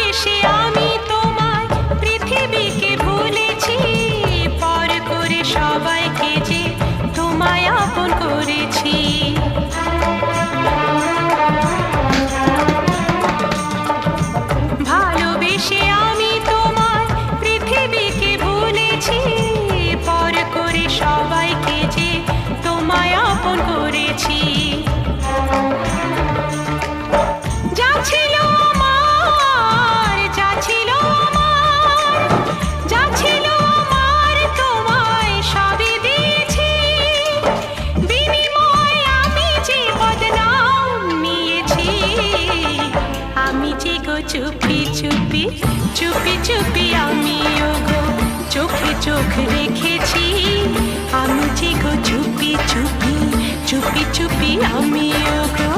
ভালোবেসে আমি তোমায় পৃথিবীকে ভুলেছি, পর করে সবাইকে যে তোমায় আপন করেছি। ভালোবেসে আমি তোমায় পৃথিবীকে ভুলেছি, পর করে সবাইকে যে তোমায় আপন করেছি। যা ছিল আমার, যা ছিল আমার, যা ছিল আমার তোমায় সবই দিয়েছি, বিনিময়ে আমি যে বদনাম নিয়েছি। আমি যে গো চুপি চুপি চুপি চুপি আমিও গো চোখে চোখ রেখেছি, আমি যে গো চুপি চুপি চুপি চুপি আমিও গো।